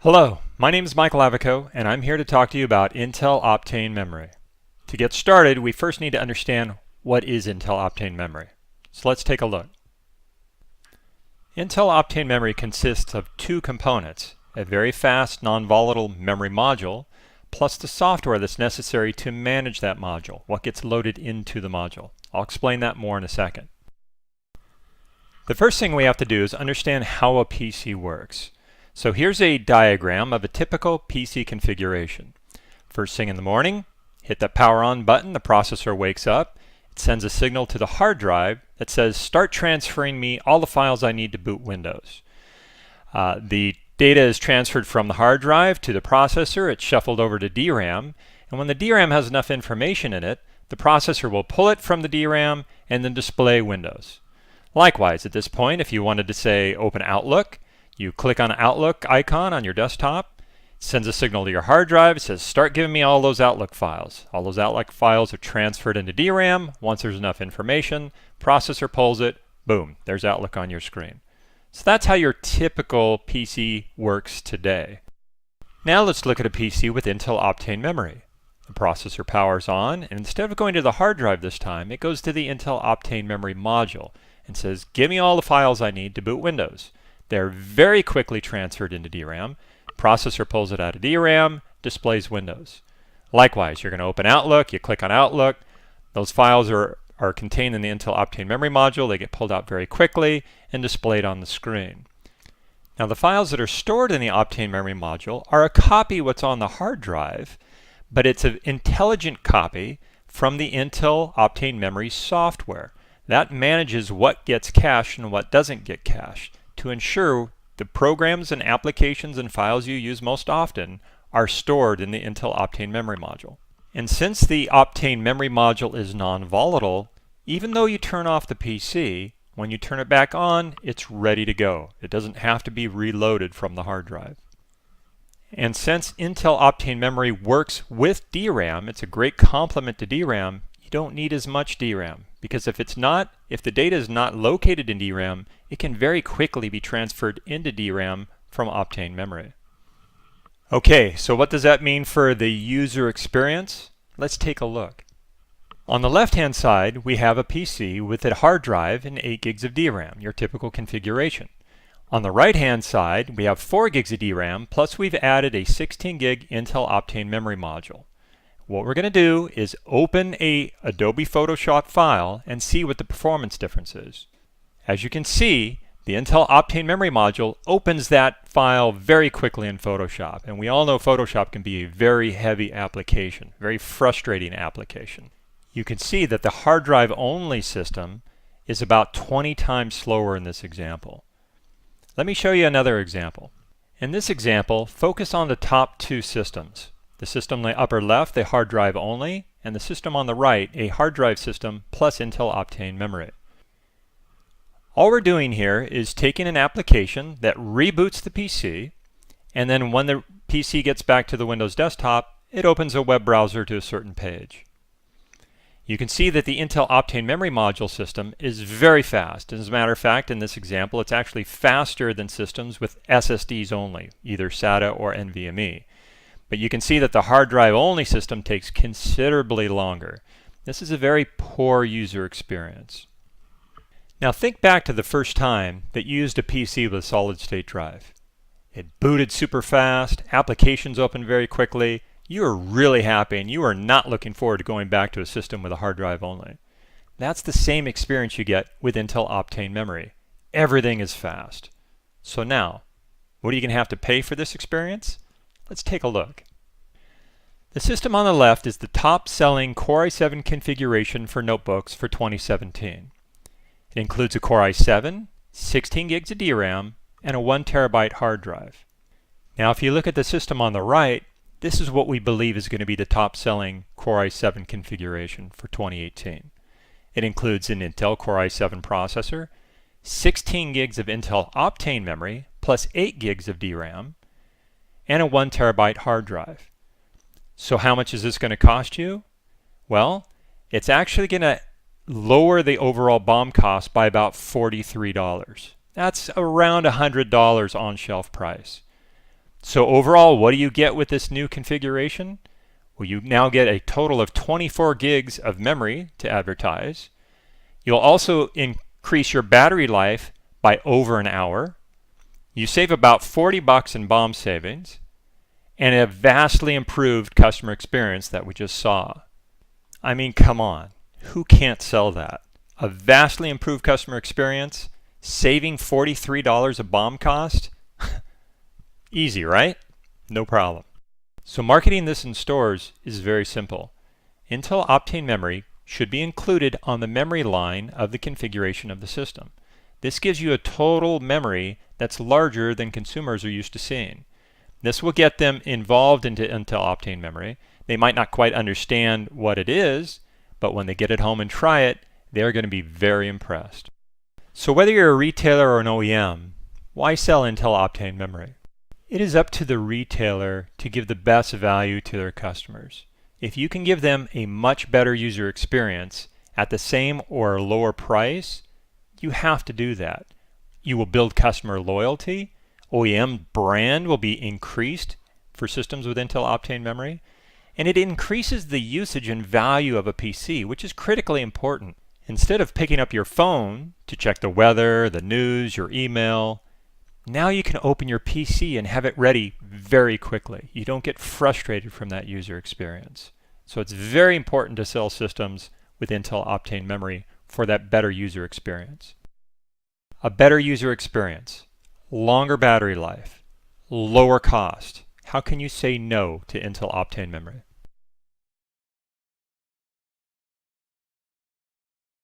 Hello, my name is Michael Avico, and I'm here to talk to you about Intel Optane memory. To get started, we first need to understand what is Intel Optane memory. So let's take a look. Intel Optane memory consists of two components, a very fast non-volatile memory module, plus the software that's necessary to manage that module, what gets loaded into the module. I'll explain that more in a second. The first thing we have to do is understand how a PC works. So here's a diagram of a typical PC configuration. First thing in the morning, hit that power on button, the processor wakes up, it sends a signal to the hard drive that says start transferring me all the files I need to boot Windows. The data is transferred from the hard drive to the processor, it's shuffled over to DRAM, and when the DRAM has enough information in it, the processor will pull it from the DRAM and then display Windows. Likewise, at this point, if you wanted to say open Outlook, you click on an Outlook icon on your desktop, it sends a signal to your hard drive, it says start giving me all those Outlook files. All those Outlook files are transferred into DRAM. Once there's enough information, processor pulls it, boom, there's Outlook on your screen. So that's how your typical PC works today. Now let's look at a PC with Intel Optane memory. The processor powers on, and instead of going to the hard drive this time, it goes to the Intel Optane memory module and says give me all the files I need to boot Windows. They're very quickly transferred into DRAM. Processor pulls it out of DRAM, displays Windows. Likewise, you're going to open Outlook, you click on Outlook. Those files are contained in the Intel Optane memory module. They get pulled out very quickly and displayed on the screen. Now the files that are stored in the Optane memory module are a copy of what's on the hard drive, but it's an intelligent copy from the Intel Optane memory software. That manages what gets cached and what doesn't get cached, to ensure the programs and applications and files you use most often are stored in the Intel Optane memory module. And since the Optane memory module is non-volatile, even though you turn off the PC, when you turn it back on, it's ready to go. It doesn't have to be reloaded from the hard drive. And since Intel Optane memory works with DRAM, it's a great complement to DRAM, you don't need as much DRAM, because if the data is not located in DRAM, it can very quickly be transferred into DRAM from Optane memory. Okay, so what does that mean for the user experience? Let's take a look. On the left-hand side, we have a PC with a hard drive and 8 gigs of DRAM, your typical configuration. On the right-hand side, we have 4 gigs of DRAM, plus we've added a 16 gig Intel Optane memory module. What we're going to do is open a Adobe Photoshop file and see what the performance difference is. As you can see, the Intel Optane memory module opens that file very quickly in Photoshop. And we all know Photoshop can be a very heavy application, very frustrating application. You can see that the hard drive only system is about 20 times slower in this example. Let me show you another example. In this example, focus on the top two systems. The system on the upper left, the hard drive only, and the system on the right, a hard drive system plus Intel Optane memory. All we're doing here is taking an application that reboots the PC, and then when the PC gets back to the Windows desktop, it opens a web browser to a certain page. You can see that the Intel Optane memory module system is very fast. As a matter of fact, in this example, it's actually faster than systems with SSDs only, either SATA or NVMe. But you can see that the hard drive only system takes considerably longer. This is a very poor user experience. Now think back to the first time that you used a PC with a solid state drive. It booted super fast, applications opened very quickly, you were really happy and you were not looking forward to going back to a system with a hard drive only. That's the same experience you get with Intel Optane memory. Everything is fast. So now, what are you going to have to pay for this experience? Let's take a look. The system on the left is the top-selling Core i7 configuration for notebooks for 2017. It includes a Core i7, 16 gigs of DRAM, and a 1 terabyte hard drive. Now if you look at the system on the right, this is what we believe is going to be the top-selling Core i7 configuration for 2018. It includes an Intel Core i7 processor, 16 gigs of Intel Optane memory, plus 8 gigs of DRAM, and a 1 terabyte hard drive. So how much is this going to cost you? Well, it's actually going to lower the overall BOM cost by about $43. That's around $100 on shelf price. So overall, what do you get with this new configuration? Well, you now get a total of 24 gigs of memory to advertise. You'll also increase your battery life by over an hour. You save about $40 in BOM savings and a vastly improved customer experience that we just saw. I mean, come on, who can't sell that? A vastly improved customer experience, saving $43 of BOM cost? Easy, right? No problem. So marketing this in stores is very simple. Intel Optane memory should be included on the memory line of the configuration of the system. This gives you a total memory that's larger than consumers are used to seeing. This will get them involved into Intel Optane memory. They might not quite understand what it is, but when they get it home and try it, they're going to be very impressed. So whether you're a retailer or an OEM, why sell Intel Optane memory? It is up to the retailer to give the best value to their customers. If you can give them a much better user experience at the same or lower price, you have to do that. You will build customer loyalty. OEM brand will be increased for systems with Intel Optane memory, and it increases the usage and value of a PC, which is critically important. Instead of picking up your phone to check the weather, the news, your email, now you can open your PC and have it ready very quickly. You don't get frustrated from that user experience. So it's very important to sell systems with Intel Optane memory for that better user experience. A better user experience, longer battery life, lower cost. How can you say no to Intel Optane memory?